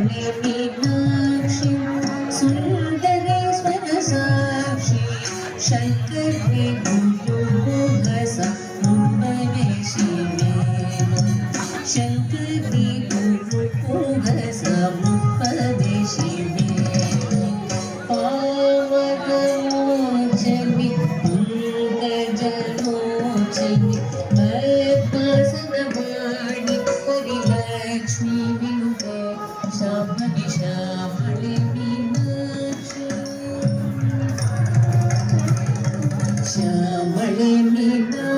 Meenakshi Sundareshwar Sakshi शङ्करी गुरुगसा मुम्बवेशी शङ्करी गुरुगसा मुम्बवेशी पावकमोचनि पंकजलोचनि पद्मासनवाणि परिलक्ष्मी विनुते श्यामणि श्यामणि Meenakshi श्यामणि Meenakshi